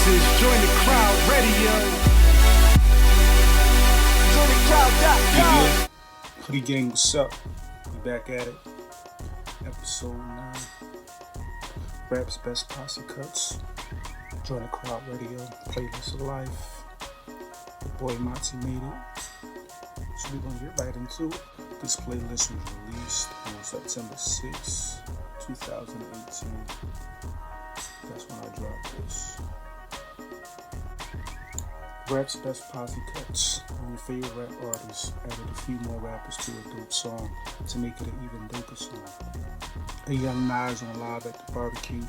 is JoinDaCrowd Radio. JoinDaCrowd.com. Hoodie gang, what's up? We back at it. Episode 9. Rap's best posse cuts. JoinDaCrowd Radio. Playlist of life. The boy Monty made it. So we're gonna get right into it. This playlist was released on September 6, 2018. That's when I dropped this. Rap's best posse cuts. One of your favorite rap artists added a few more rappers to a dope song to make it an even doper song. A young Nas on Live at the Barbecue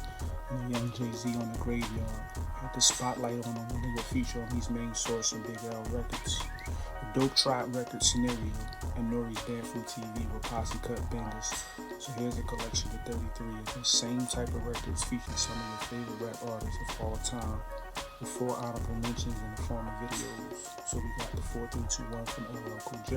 and a young Jay-Z on the Graveyard had the spotlight on them when they were featured on his main source and Big L Records. A dope Tribe Records Scenario and Nori's Band from TV were posse cut bangers. So here's a collection of 33 of the same type of records featuring some of your favorite rap artists of all time, with 4 honorable mentions in the form of videos. So we got the 4321 from LL Cool J,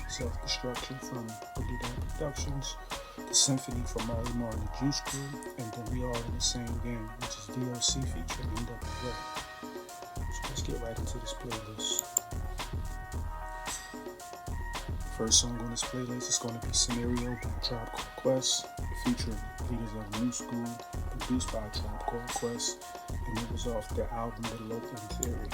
Self-Destruction from Boogie Down Productions, the Symphony from Murray Moore and the Juice Crew, and then We All in the Same Game, which is DLC featuring NWA. So let's get right into this playlist. First song on this playlist is going to be Scenario by Tribe Called Quest, featuring leaders of the New School, produced by Tribe Called Quest, and it was off their album The Low End Theory.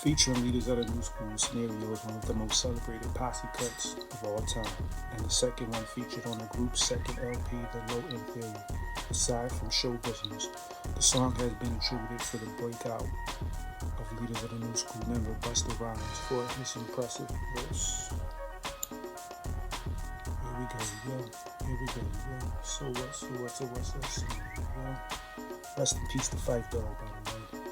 Featuring leaders of the New School, Scenario is one of the most celebrated posse cuts of all time, and the second one featured on the group's second LP, The Low End Theory. Aside from show business, the song has been attributed to the breakout of leaders of the New School member Busta Rhymes for his impressive verse. Here we go, yo. So what's yo. Rest in peace to Fife Dog, by the way.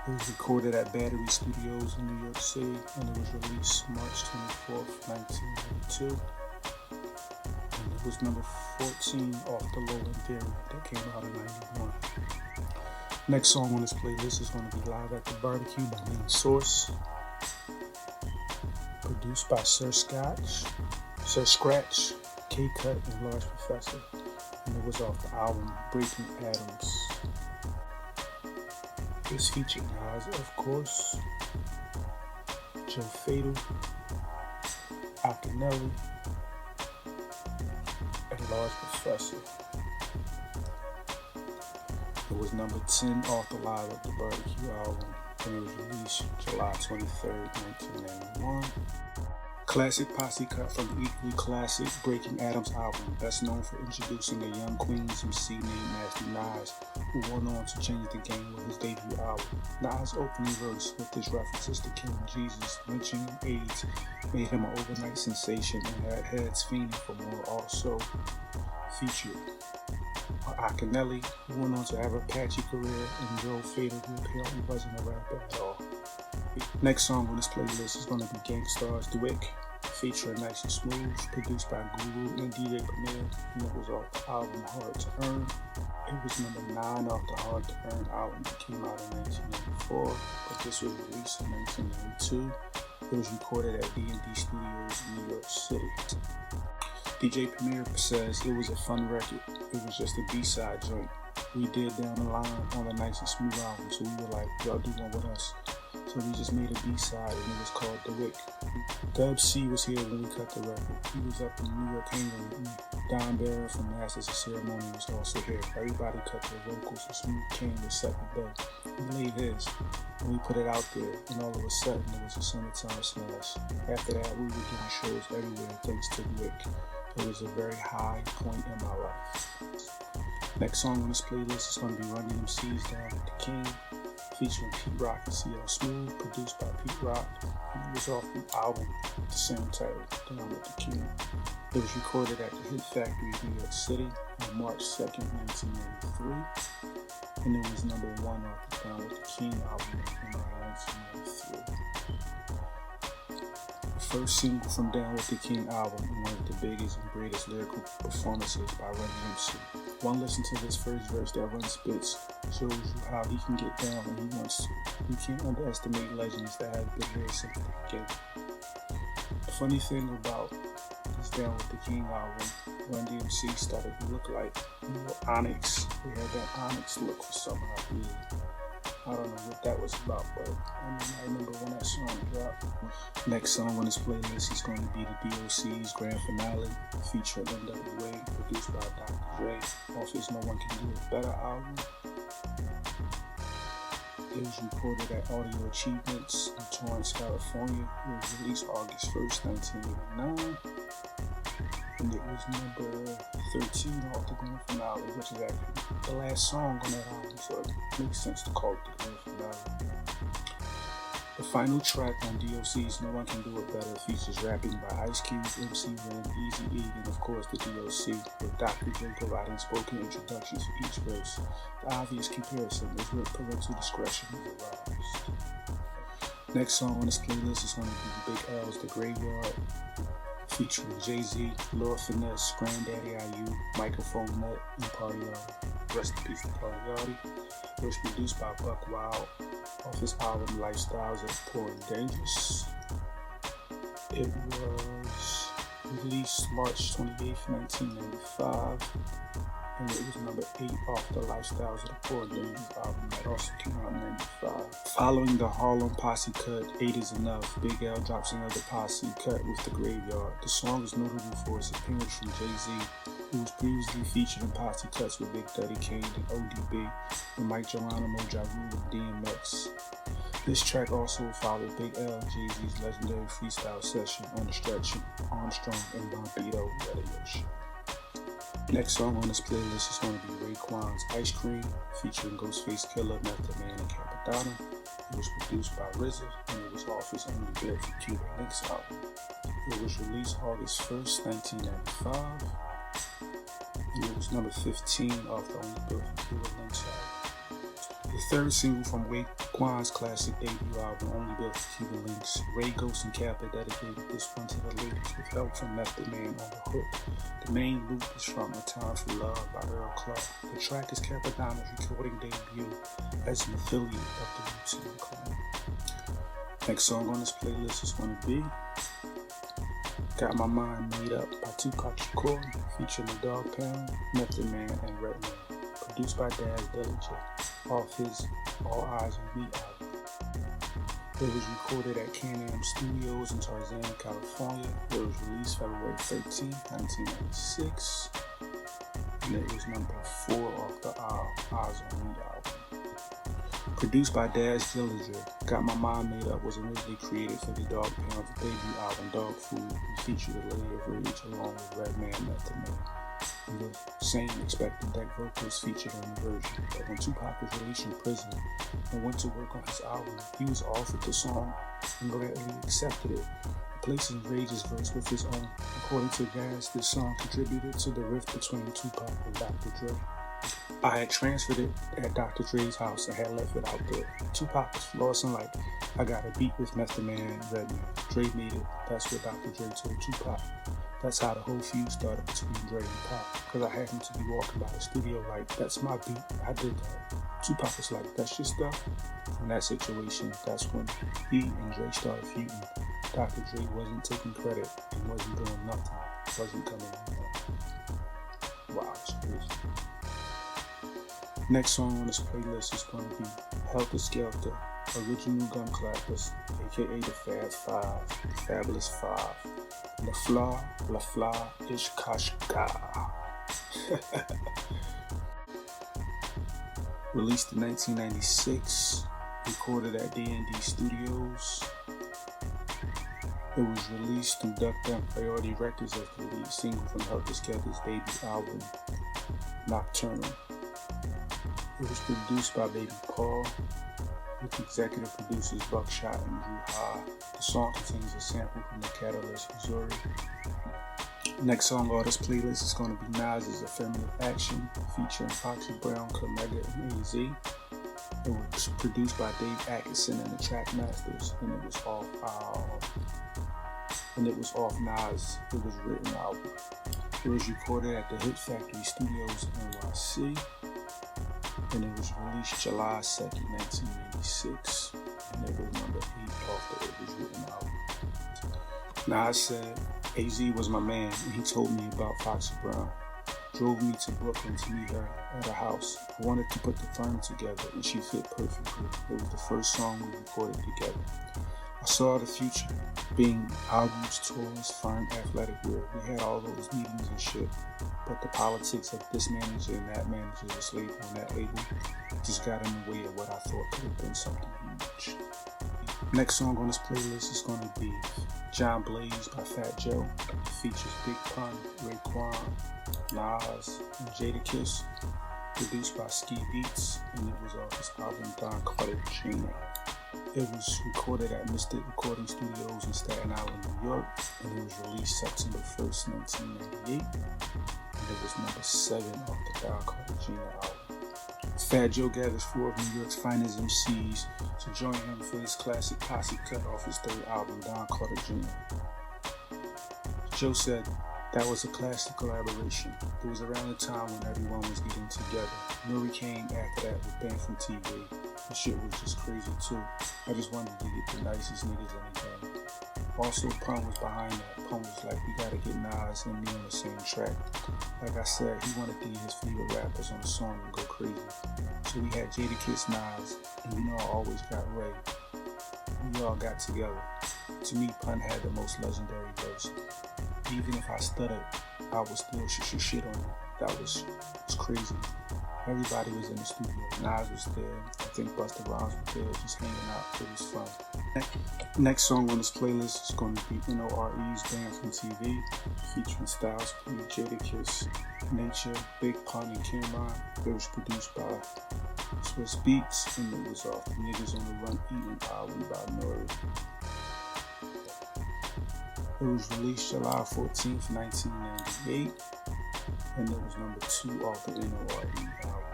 It was recorded at Battery Studios in New York City, and it was released March 24th, 1992. And it was number 14 off the Low End Theory that came out in 91. Next song on this playlist is going to be Live at the Barbecue by Main Source, produced by Sir Scratch, K-Cut, and Large Professor, and it was off the album Breaking Atoms. It's featured Nas, of course, Joe Fatal, Akinelli, and Large Professor. It was number 10 off the Live at the Barbecue album, and it was released July 23rd, 1991. Classic posse cut from the equally classic Breaking Atoms album, best known for introducing a young Queens MC named Nasty Nas, who went on to change the game with his debut album. Nas' opening verse with his references to King Jesus, lynching, and AIDS made him an overnight sensation and had heads fiending for more. Also featured Akinelli, who went on to have a patchy career, and Joe Fatal, who apparently wasn't a rapper at all. Next song on this playlist is going to be Gankstars Dwight, featuring Nice and Smooth, produced by Guru and DJ Premier, and it was off the album Hard to Earn. It was number 9 off the Hard to Earn album that came out in 1994, but this was released in 1992. It was recorded at D&D Studios in New York City. DJ Premier says it was a fun record. It was just a B-side joint we did down the line on the Nice and Smooth album, so we were like, y'all do one with us. So we just made a B-side, and it was called The Wick. Dub C was here when we cut the record. He was up in New York hanging with me. Don Barrett from Masters of Ceremony was also here. Everybody cut their vocals, so Smooth came the second day. He laid his, and we put it out there, and all of a sudden it was a summertime smash. After that, we were doing shows everywhere thanks to The Wick. It was a very high point in my life. Next song on this playlist is going to be Run DMC's Down with the King, featuring Pete Rock and CL Smooth, produced by Pete Rock, and it was off the album with the same title, Down with the King. It was recorded at the Hit Factory in New York City on March 2nd, 1993, and it was number 1 off the Down with the King album that came out in 1993. The first single from Down with the King album and one of the biggest and greatest lyrical performances by Run DMC. One listen to this first verse that Run spits shows you how he can get down when he wants to. You can't underestimate legends that have been here since the beginning. The funny thing about this Down with the King album, Run DMC started to look like Onyx They had that onyx look for some odd reason. I don't know what that was about, but I remember when that song dropped. Next song on this playlist is going to be the DOC's grand finale, featuring NWA, produced by Dr. Dre, off his No One Can Do It Better album. It was recorded at Audio Achievements in Torrance, California. It was released August 1st, 1989. And it was number 13 off the grand finale, which is actually the last song on that album, so it makes sense to call it the grand finale. The final track on DOC's No One Can Do It Better features rapping by Ice Cube, MC Ren, Eazy-E, and of course the DOC, with Dr. Dre providing spoken introductions for each verse. The obvious comparison is with parental discretion is advised. Next song on this playlist is going to be Big L's The Graveyard, featuring Jay-Z, Lord Finesse, Granddaddy IU, Microphone Nut, and Party Yachty. Rest in peace to Party Yachty. It was produced by Buck Wild off his album Lifestyles of Poor and Dangerous. It was released March 28th, 1995, and it was number 8 off the Lifestyles of the Poor and Dangerous album that also came out in 95. Following the Harlem Posse cut, 8 Is Enough, Big L drops another Posse cut with The Graveyard. The song is notable for its appearance from Jay-Z, who was previously featured in Posse cuts with Big Daddy Kane and ODB, and Mike Geronimo, Ja Rule, and DMX. This track also followed Big L and Jay-Z's legendary freestyle session on the Stretch Armstrong and Bombito radio show. Next song on this playlist is going to be Raekwon's Ice Cream, featuring Ghostface Killah, Method Man, and Capadonna. It was produced by RZA, and it was off his Only BBQ Links album. It was released August 1st, 1995, and it was number 15 off the Only BBQ Links album. The third single from Raekwon's classic debut album, Only BBQ Links, Ray, Ghost, and Kappa dedicated this one to the ladies with help from Method Man on the hook. The main loop is from A Time for Love by Earl Clark. The track is Capadonna's recording debut as an affiliate of the Wu-Tang Clan. Next song on this playlist is going to be Got My Mind Made Up by Tupac Shakur, featuring the Dog Pound, Method Man, and Redman. Produced by Daz Dillinger, off his All Eyes on Me album. It was recorded at Can-Am Studios in Tarzana, California. It was released February 13, 1996, and it was number 4 off the All Eyes on Me album. Produced by Daz Dillinger, Got My Mind Made Up was originally created for the Dog Pound's debut album Dog Food, and featured a Lady of Rage along with Redman, Method Man. And the same expected deck vocals featured on the version, but when Tupac was released from prison and went to work on his album, he was offered the song and gladly accepted it, replacing Rage's verse with his own. According to Daz, this song contributed to the rift between Tupac and Dr. Dre. I had transferred it at Dr. Dre's house and had left it out there. Tupac was flossing like, I got a beat with Method Man and Redman. Dre made it. That's what Dr. Dre told Tupac. That's how the whole feud started between Dre and Pac, because I had him to be walking by the studio like, that's my beat, I did that. Tupac was like, that's your stuff? From that situation, that's when he and Dre started feuding. Dr. Dre wasn't taking credit and wasn't doing nothing, wasn't coming in. Wow, it's crazy. Next song on this playlist is going to be Helter Skelter, Original Gun Clappers, aka the Fab Five, the Fabulous Five. La Fla, Ish Kashka. Released in 1996, recorded at D&D Studios. It was released through Duck Down Priority Records as the lead single from Helter Skelter's debut album, Nocturnal. It was produced by Baby Paul, with executive producers Buckshot and Drew Ha. The song contains a sample from the Catalyst, Missouri. Next song on this playlist is going to be Nas's Affirmative Action, featuring Foxy Brown, Kamega, and AZ. It was produced by Dave Atkinson and the Track Masters, and it was off Nas. It was written album. It was recorded at the Hit Factory Studios in NYC, and it was released July 2nd, 1986, and it was number 8 off the It Was Written album. Nas said, AZ was my man, and he told me about Foxy Brown. drove me to Brooklyn to meet her at her house. I wanted to put the firm together and she fit perfectly. It was the first song we recorded together. I saw the future, being albums, tours, firm, athletic wear. We had all those meetings and shit, but the politics of this manager and that manager, this label and that label, just got in the way of what I thought could have been something huge. Next song on this playlist is going to be John Blaze by Fat Joe. It features Big Pun, Raekwon, Nas, and Jadakiss. Produced by Ski Beats, and it was off his album Don Carter Jr. It was recorded at Mystic Recording Studios in Staten Island, New York, and it was released September 1st, 1998, and it was number 7 off the Don Carter Jr. album. Fat Joe gathers 4 of New York's finest MCs to join him for his classic Posse cut off his 3rd album, Don Carter Jr. Joe said, "That was a classic collaboration. It was around the time when everyone was getting together. Nori came after that with Banned from TV. The shit was just crazy too. I just wanted to get the nicest niggas in the game." Also, Pun was behind that. Pun was like, "We gotta get Nas and me on the same track." Like I said, he wanted to get his favorite rappers on the song and go crazy. So we had Jadakiss, Nas, and you know I always got Ray. We all got together. To me, Pun had the most legendary verse. Even if I stuttered, I would still shit on it. That was crazy. Everybody was in the studio. Nas was there. I think Busta Rhymes was there, just hanging out. It was fun. Next song on this playlist is going to be NORE's Banned from TV, featuring Styles P, Jadakiss, Nature, Big Pun, and Cameron. It was produced by Swiss Beats, and it was off the Niggas on the Run Eating album by Nori. It was released July 14th, 1998, and it was number 2 off the NORE album.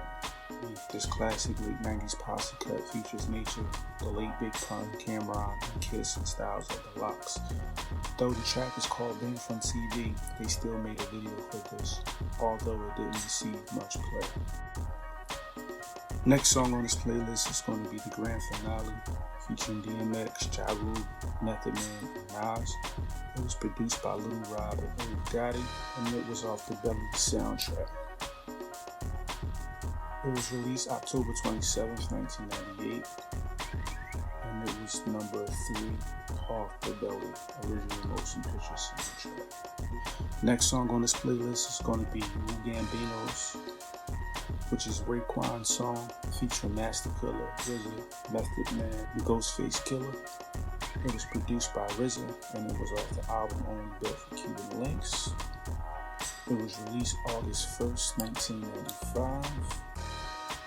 This classic late 90s Posse cut features Nature, the late Big Pun, Cameron, and Kiss, and Styles of the Locks. Though the track is called Banned from TV, they still made a video for this, although it didn't receive much play. Next song on this playlist is going to be the grand finale, featuring DMX, Ja Rule, Method Man, and Nas. It was produced by Lil Rob and Lil Gotti, and it was off the Belly soundtrack. It was released October 27th, 1998, and it was number 3 off the Belly original motion picture soundtrack. Next song on this playlist is going to be Wu Gambino's, which is Raekwon's song featuring Master Killer, RZA, Method Man, and Ghostface Killer. It was produced by RZA, and it was off the album Only Built for Cuban Links. It was released August 1st, 1995,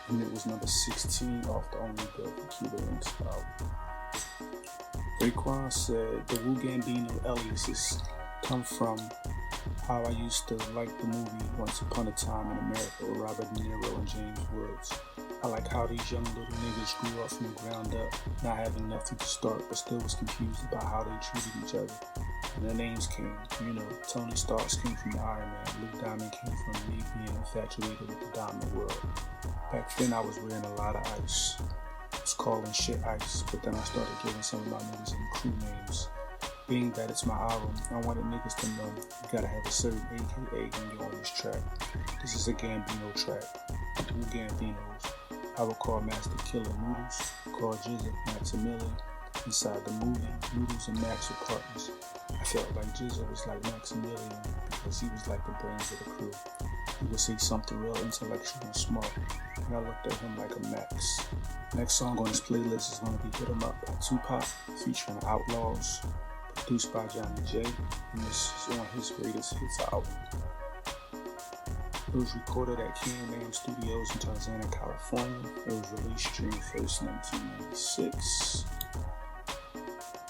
and it was number 16 off the Only Built for Cuban Links album. Raekwon said, "The Wu Gambino aliases come from how I used to like the movie Once Upon a Time in America with Robert De Niro and James Woods. I like how these young little niggas grew up from the ground up, not having nothing to start, but still was confused about how they treated each other. And their names came, Tony Starks came from the Iron Man, Lou Diamond came from me being infatuated with the diamond world. Back then I was wearing a lot of ice. I was calling shit ice, but then I started giving some of my niggas and crew names. Being that it's my album, I wanted niggas to know you gotta have a certain AKA when you're on this track. This is a Gambino track. Wu Gambinos. I would call Master Killer Noodles, call Jizza Maximilian. Inside the movie, Noodles and Max were partners. I felt like Jizza was like Maximilian because he was like the brains of the crew. He would say something real intellectual and smart, and I looked at him like a Max." Next song on this playlist is going to be Hit 'Em Up by Tupac, featuring Outlaws, produced by Johnny J, and this is on his Greatest Hits album. It was recorded at K&M Studios in Tarzana, California. It was released June 1st, 1996,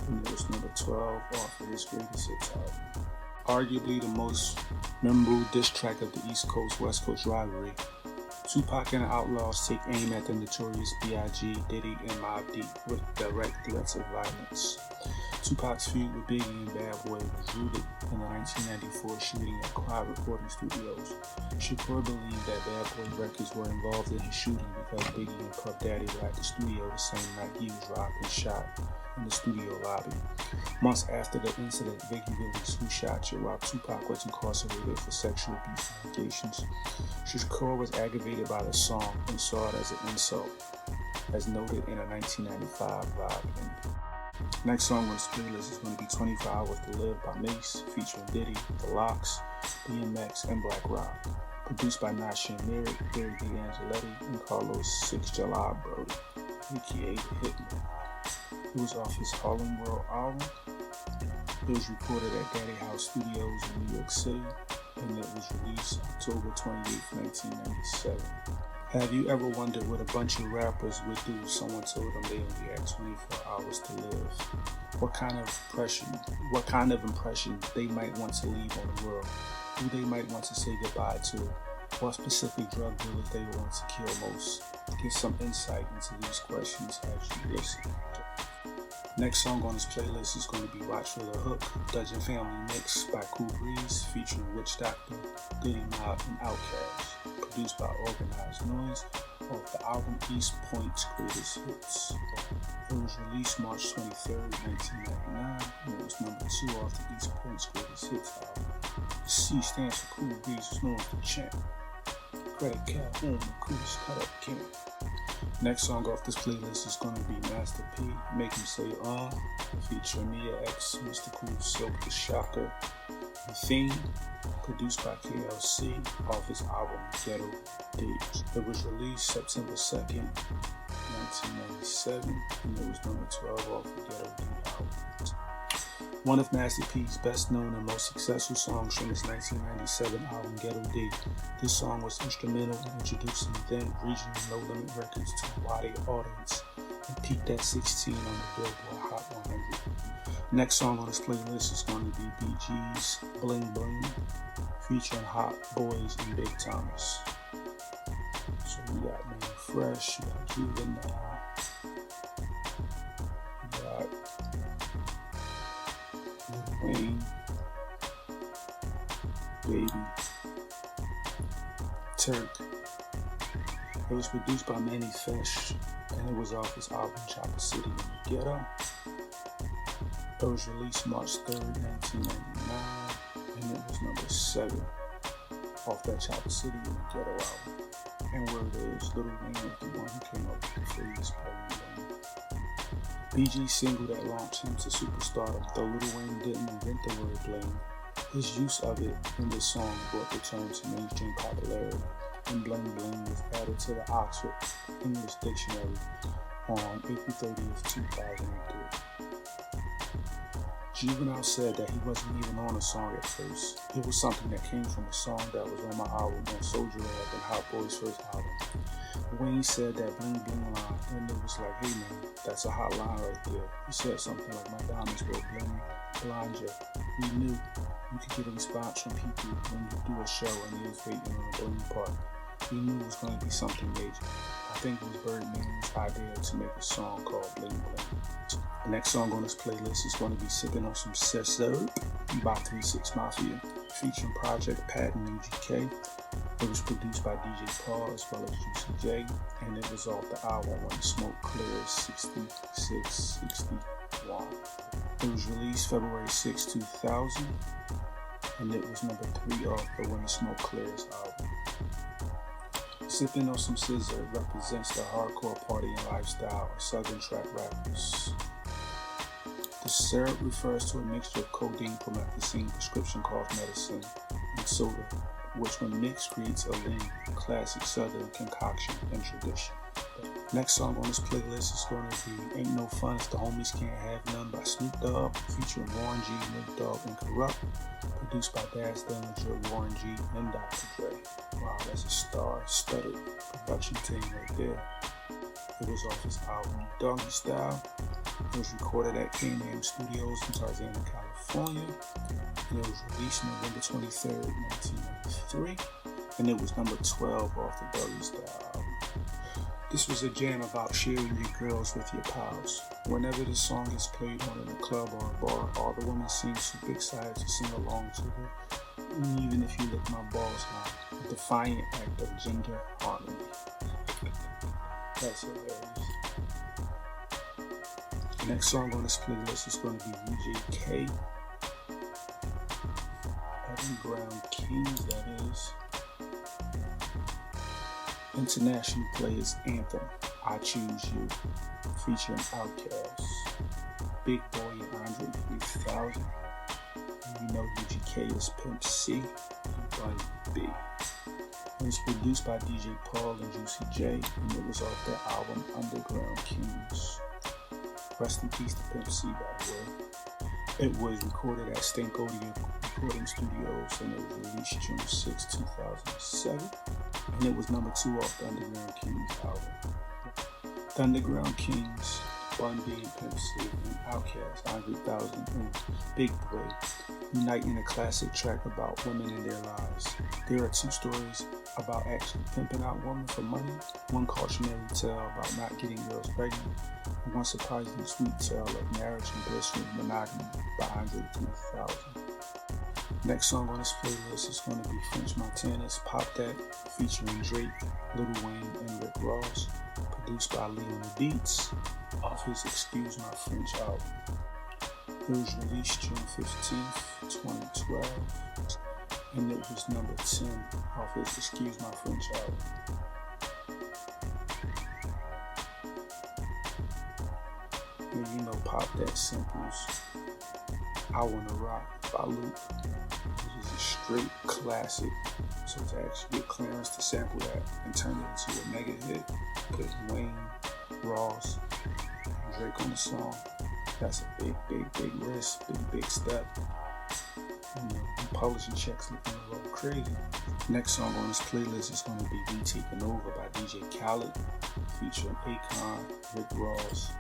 and it was number 12 off of his Greatest Hits album. Arguably the most memorable diss track of the East Coast-West Coast rivalry, Tupac and the Outlaws take aim at the notorious B.I.G., Diddy, and Mobb Deep with direct threats of violence. Tupac's feud with Biggie and Bad Boy was rooted in the 1994 shooting at Cloud Recording Studios. Shakur believed that Bad Boy Records were involved in his shooting because Biggie and Puff Daddy were at the studio the same night he was robbed and shot in the studio lobby. Months after the incident, Biggie released Who Shot You while Tupac was incarcerated for sexual abuse allegations. Shakur was aggravated by the song and saw it as an insult, as noted in a 1995 live interview. Next song on this playlist is going to be 24 Hours to Live by Mace, featuring Diddy, The Lox, DMX, and Black Rock. Produced by Nasha Merrick, Barry D'Angeletti, and Carlos Six Jalab Brody, aka The Hitman. It was off his Harlem World album. It was recorded at Daddy House Studios in New York City, and it was released October 28, 1997. Have you ever wondered what a bunch of rappers would do if someone told them they only had 24 hours to live? What kind of impression they might want to leave on the world? Who they might want to say goodbye to? What specific drug dealers they would want to kill most? Get some insight into these questions as you listen. Next song on this playlist is going to be Watch for the Hook, Dudgeon Family Mix by Cool Breeze, featuring Witch Doctor, Goody Mob, and Outkast. Produced by Organized Noise, off the album East Point's Greatest Hits. It was released March 23, 1999, and it was number 2 off the East Point's Greatest Hits album. The C stands for Cool Breeze, is known as the champ. Credit Calhoun, the coolest cut up king. Next song off this playlist is going to be Master P, Make Him Say featuring Mia X, Mr. Cool Silk, The Shocker, The Theme, produced by KLC off his album Ghetto Days. It was released September 2nd, 1997, and it was number 12 off the Ghetto Days album. One of Master P's best known and most successful songs from his 1997 album Ghetto Days. This song was instrumental in introducing then regional No Limit Records to a wider audience and peaked at 16 on the Billboard Hot 100. Next song on this playlist is going to be BG's Bling Bling, featuring Hot Boys and Big Thomas. So we got Man Fresh, we got Juvenile, we got Lil Wayne, Baby, Turk. It was produced by Manny Fresh, and it was off his album Chopper City in the Ghetto. It was released March 3rd, 1999, and it was number 7 off that Chopper City in the Ghetto album. And word is, Lil Wayne was the one who came up with the phrase Bling. BG's single that launched him to superstardom, though Lil Wayne didn't invent the word bling. His use of it in this song brought the term to mainstream popularity, and Bling Bling was added to the Oxford English Dictionary on April 30th, 2003. Juvenile said that he wasn't even on the song at first. It was something that came from a song that was on my album on Soldier Lab and Hot Boy's first album. Wayne said that Bling Bling line, and it was like, hey man, that's a hot line right there. He said something like, my diamonds go bling, blind you. We knew you could get a response from people when you do a show and they was waiting on the bling part. We knew it was going to be something major. I think it was Birdman's idea to make a song called Bling Bling. The next song on this playlist is going to be Sippin' on Some Scissor by 3 6 Mafia, featuring Project Pat and UGK. It was produced by DJ Paul as well as Juicy J, and it was off the album When the Smoke Clears 6661. It was released February 6, 2000, and it was number 3 off the When the Smoke Clears album. Sippin' on Some Scissor represents the hardcore partying lifestyle of Southern trap rappers. The syrup refers to a mixture of codeine, promethazine, prescription cough medicine, and soda, which when mixed creates a lean, classic Southern concoction and tradition. Next song on this playlist is going to be Ain't No Fun If the Homies Can't Have None by Snoop Dogg, featuring Warren G, Nate Dogg, and Corrupt, produced by Daz Dillinger, Warren G, and Dr. Dre. Wow, that's a star-studded production team right there. It was off his album Doggy Style. It was recorded at K&M Studios in Tarzana, California. And it was released November 23rd, 1993. And it was number 12 off the Doggy Style album. This was a jam about sharing your girls with your pals. Whenever the song is played on in a club or a bar, all the women seem super excited to sing along to it. Even if you lick my balls high, a defiant act of gender harmony. That's hilarious. The next song on this playlist is going to be UJK. Underground Kings, that is. International Players Anthem, I Choose You, featuring Outkast, Big Boy and Andre 3000. And you know UGK is Pimp C and Bun B. It was produced by DJ Paul and Juicy J, and it was off their album Underground Kings. Rest in peace to Pimp C, by the way. It was recorded at Stank Audio Recording Studios, and it was released June 6, 2007. And it was number 2 off the Underground Kings album. The Underground Kings, Bun B and Pimp C, and Outkast, Andre 3000, and Big Boy unite in a classic track about women in their lives. There are 2 stories about actually pimping out women for money, one cautionary tale about not getting girls pregnant, and one surprisingly sweet tale of marriage and bliss with monogamy by Andre 3000. Next song on this playlist is going to be French Montana's Pop That, featuring Drake, Lil Wayne, and Rick Ross, produced by Leon Beats, off his Excuse My French album. It was released June 15th, 2012, and it was number 10 off his Excuse My French album. And you know Pop That samples I Wanna Rock by Luke, which is a straight classic. So to actually get Clarence to sample that and turn it into a mega hit, put Wayne, Ross, and Drake on the song, that's a big risk, big step. You know, publishing checks looking a little crazy. Next song on this playlist is going to be Be Taken Over by DJ Khaled, featuring Akon, Rick Ross,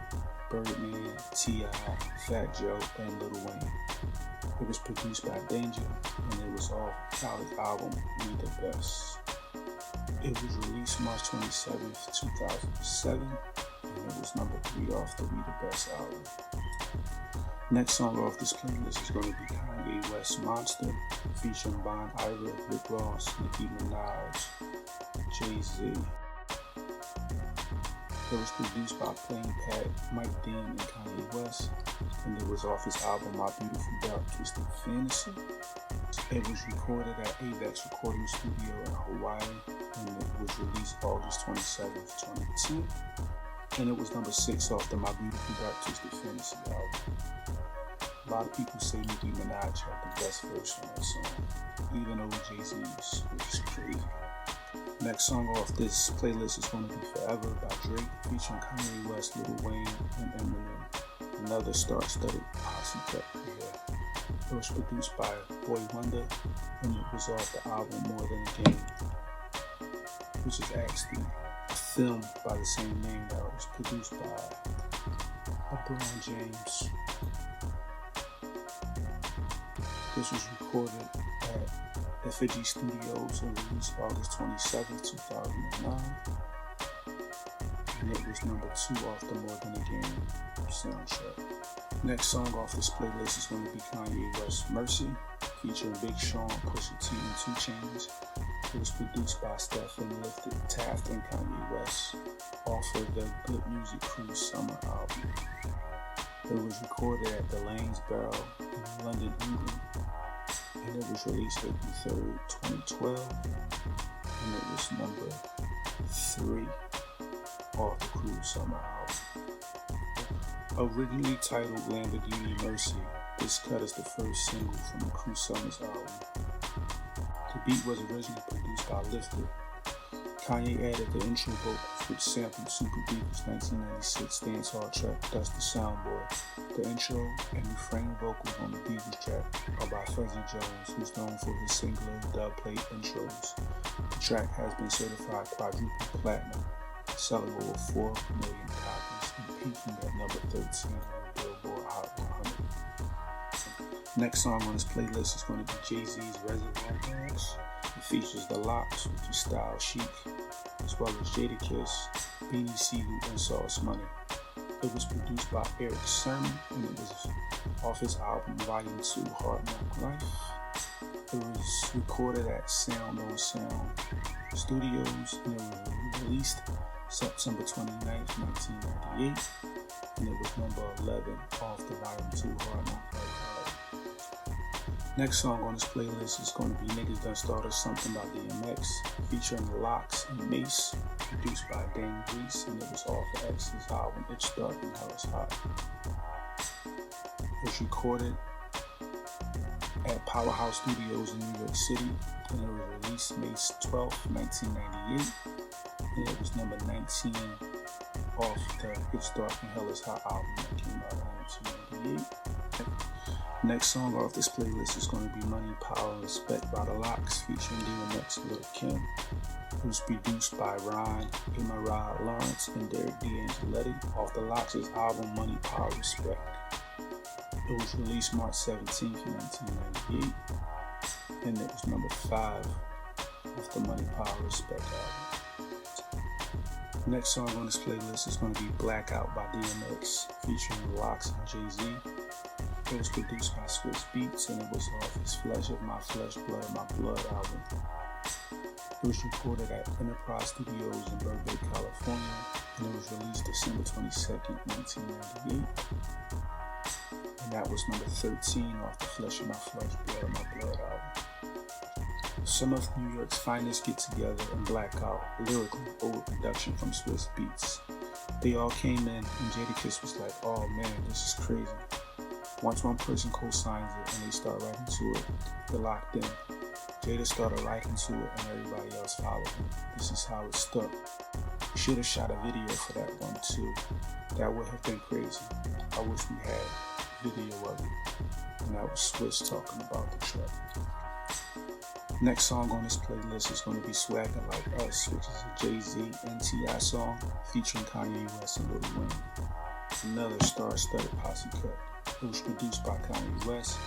Birdman, T.I., Fat Joe, and Lil Wayne. It was produced by Danger, and it was off Khaled's album, We The Best. It was released March 27th, 2007, and it was number 3 off the We The Best album. Next song off this playlist is going to be Kanye West Monster, featuring Bon Iver, Rick Ross, Nicki Minaj, Jay-Z. It was produced by Plain Pat, Mike Dean, and Kanye West, and it was off his album My Beautiful Dark Twisted Fantasy. It was recorded at Avex Recording Studio in Hawaii, and it was released August 27th, 2010. And it was number 6 off the My Beautiful Dark Twisted Fantasy album. A lot of people say Nicki Minaj had the best verse on that song, even over Jay-Z's, which is crazy. Next song off this playlist is going to be Forever by Drake, featuring Kanye West, Lil Wayne, and Eminem. Another star-studded Posse cut here. It was produced by Boy Wonder, and it was off the album More Than a Game, which is actually a film by the same name that was produced by LeBron James. This was recorded at Effigy Studios and released August 27, 2009. And it was number 2 off the More Than a Game soundtrack. Next song off this playlist is going to be Kanye West Mercy, featuring Big Sean, Pusha T, and 2 Chainz. It was produced by Stephen Lifted, Taft, and Kanye West, off of the Good Music Crew Summer album. It was recorded at the Lanes Barrel in London, England, and it was released April 3rd, 2012, and it was number 3 off the Crew Summer album. Originally titled Lamborghini Mercy, this cut is the first single from the Crew Summers album. The beat was originally produced by Lifted. Kanye added the intro vocals, which sampled Super Beatles' 1996 dancehall track Dust the Soundboy. The intro and refrain vocals on the Beatles track are by Fuzzy Jones, who's known for his singular dubplate intros. The track has been certified quadruple platinum, selling over 4 million copies and peaking at number 13 on the Billboard Hot 100. Next song on this playlist is going to be Jay-Z's Reservoir Dogs. It features The Lox, which is Style Chic, as well as Jadakiss, Beanie Siegel, and Sauce Money. It was produced by Eric Sermon, and it was off his album Volume 2, Hard Knock Life. It was recorded at Sound on Sound Studios, and it was released September 29th, 1998, and it was number 11 off the Volume 2 Hard Knock Life album. Next song on this playlist is going to be Niggas Done Started Something by DMX, featuring Lox and Mace, produced by Dame Grease, and it was off of X's album It's Dark and Hell Is Hot. It was recorded at Powerhouse Studios in New York City, and it was released May 12, 1998, and it was number 19 off the It's Dark and Hell Is Hot album that came out in 1998. Next song off this playlist is going to be Money, Power, and Respect by the Lox, featuring DMX and Lil' Kim. It was produced by Ron, Emerald Lawrence, and Derek D'Angeletti off the Lox's album Money, Power, Respect. It was released March 17, 1998, and it was number 5 off the Money, Power, Respect album. Next song on this playlist is going to be Blackout by DMX, featuring Lox and Jay-Z. It was produced by Swiss Beats, and it was off his Flesh of My Flesh, Blood of My Blood album. It was recorded at Enterprise Studios in Burbank, California, and it was released December 22nd, 1998. And that was number 13 off the Flesh of My Flesh, Blood of My Blood album. Some of New York's finest get together and Blackout, lyrically overproduction from Swiss Beats. They all came in, and Jadakiss was like, "Oh man, this is crazy." Once one person co-signs it and they start writing to it, they're locked in. Jada started writing to it and everybody else followed him. This is how it stuck. Should have shot a video for that one too. That would have been crazy. I wish we had video of it. And that was Swiss talking about the track. Next song on this playlist is going to be Swagger Like Us, which is a Jay-Z and T.I. song featuring Kanye West and Lil Wayne. Another star-studded posse cut. It was produced by Kanye West,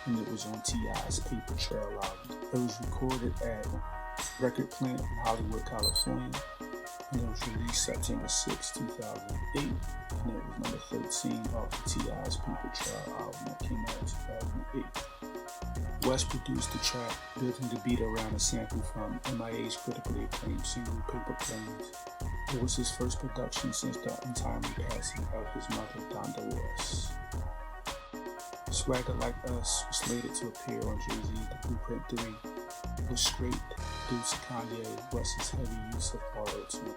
and it was on T.I.'s Paper Trail album. It was recorded at Record Plant in Hollywood, California, and it was released September 6, 2008, and it was number 13 off the T.I.'s Paper Trail album that came out in 2008. West produced the track, building the beat around a sample from MIA's critically acclaimed single Paper Planes. It was his first production since the untimely passing of his mother, Donda West. Swagger Like Us was slated to appear on Jay-Z's The Blueprint 3, was scraped due to Kanye West's heavy use of auto-tune.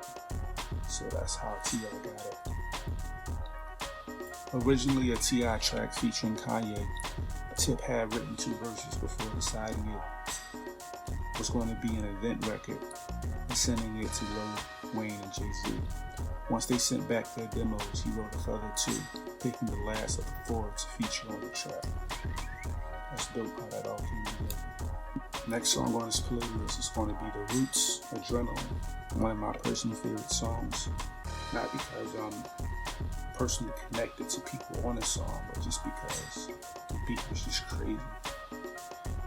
So that's how T.I. got it. Originally a T.I. track featuring Kanye, Tip had written 2 verses before deciding it was going to be an event record and sending it to Lil Wayne and Jay-Z. Once they sent back their demos, he wrote a further 2, picking the last of the 4 to feature on the track. That's dope how that all came together. Next song on this playlist is going to be The Roots, Adrenaline, one of my personal favorite songs. Not because I'm personally connected to people on the song, but just because the beat was just crazy.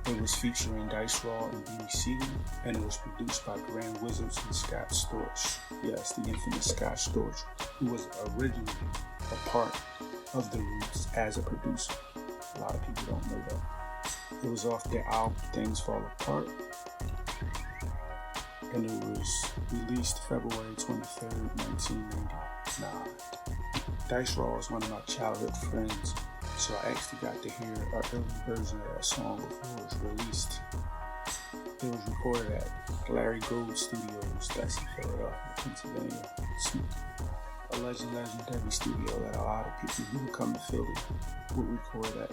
It was featuring Dice Raw and Beanie Siegel, and it was produced by Grand Wizards and Scott Storch. Yes, the infamous Scott Storch, who was originally a part of The Roots as a producer. A lot of people don't know that. It was off their album Things Fall Apart, and it was released February 23rd, 1999. Dice Raw is one of my childhood friends, so I actually got to hear an early version of that song before it was released. It was recorded at Larry Gold Studios, that's in Philadelphia, Pennsylvania. It's a legendary studio that a lot of people who would come to Philly would record at.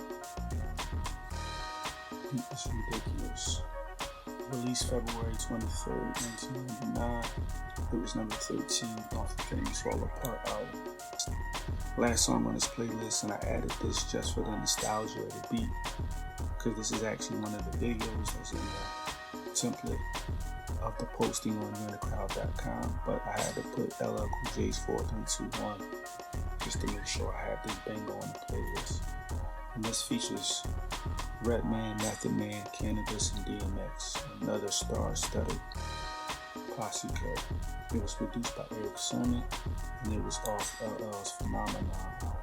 It's ridiculous. Released February 23rd, 1999. It was number 13 off the Things Fall Apart album. Last song on this playlist, and I added this just for the nostalgia of the beat, because this is actually one of the videos that's in the template of the posting on JoinDaCrowd.com, but I had to put LL Cool J's 4321 just to make sure I had this bingo on the playlist. And this features Redman, Method Man, Cannabis, and DMX, another star-studded Posse cut. It was produced by Eric Sermon, and it was off LL's Phenomenon album.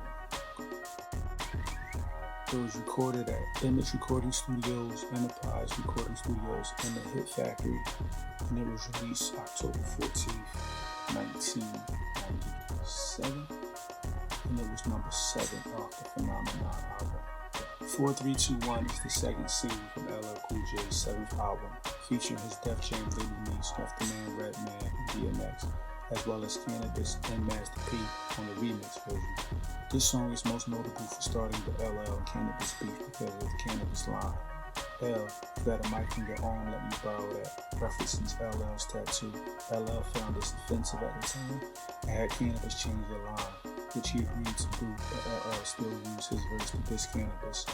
It was recorded at Image Recording Studios, Enterprise Recording Studios, and the Hit Factory, and it was released October 14th, 1997, and it was number 7 off the Phenomenon album. 4321 is the second single from LL Cool J's 7th album, featuring his Def Jam label mates Snuff the Man, Redman, and DMX, as well as Cannabis and Master P on the remix version. This song is most notable for starting the LL and Cannabis beef because of the Cannabis line. L, is that a mic from your arm? Let me borrow that. References LL's tattoo. LL found this offensive at the time and had Cannabis change the line, which he agreed to do, but LL still used his verse to diss Cannabis.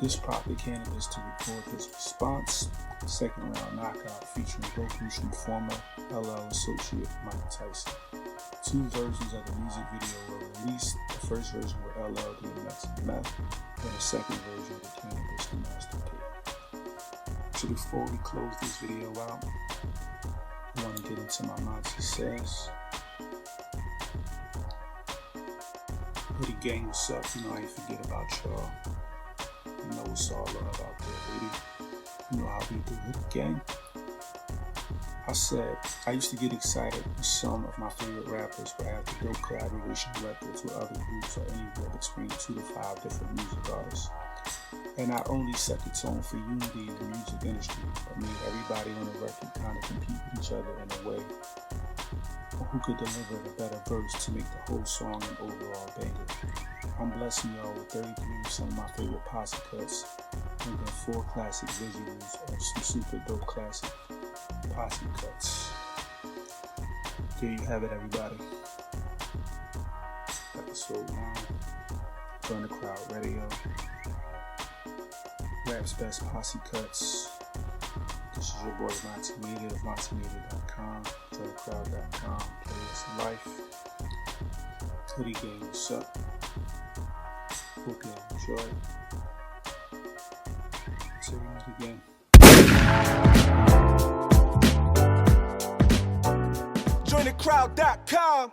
This prompted Cannabis to record his response, second round knockout, featuring vocals from former LL associate Mike Tyson. 2 versions of the music video were released, the first version with LL, DMX, and Meth, and the second version with Cannabis and Master P. So before we close this video out, I want to get into my mind success. Hoodie gang, what's up? You know I ain't forget about y'all. You know it's all love out there, baby. You know how we do, Hoodie gang. I said, I used to get excited when some of my favorite rappers would have the dope collaboration records with other groups or anywhere between 2 to 5 different music artists. And not only set the tone for unity in the music industry, but made everybody on the record kind of compete with each other in a way. Who could deliver the better verse to make the whole song an overall banger. I'm blessing y'all with 33 of some of my favorite Posse cuts, and then 4 classic visuals of some super dope classic Posse cuts. There you have it, everybody. Episode 9, JoinDaCrowd Radio. Rap's best Posse cuts. This is your boy Monty Media of MontyMedia.com, JoinDaCrowd.com, Playlist Life. Hoodie gang, what's up? Hope y'all enjoy. Till we meet again. JoinDaCrowd.com.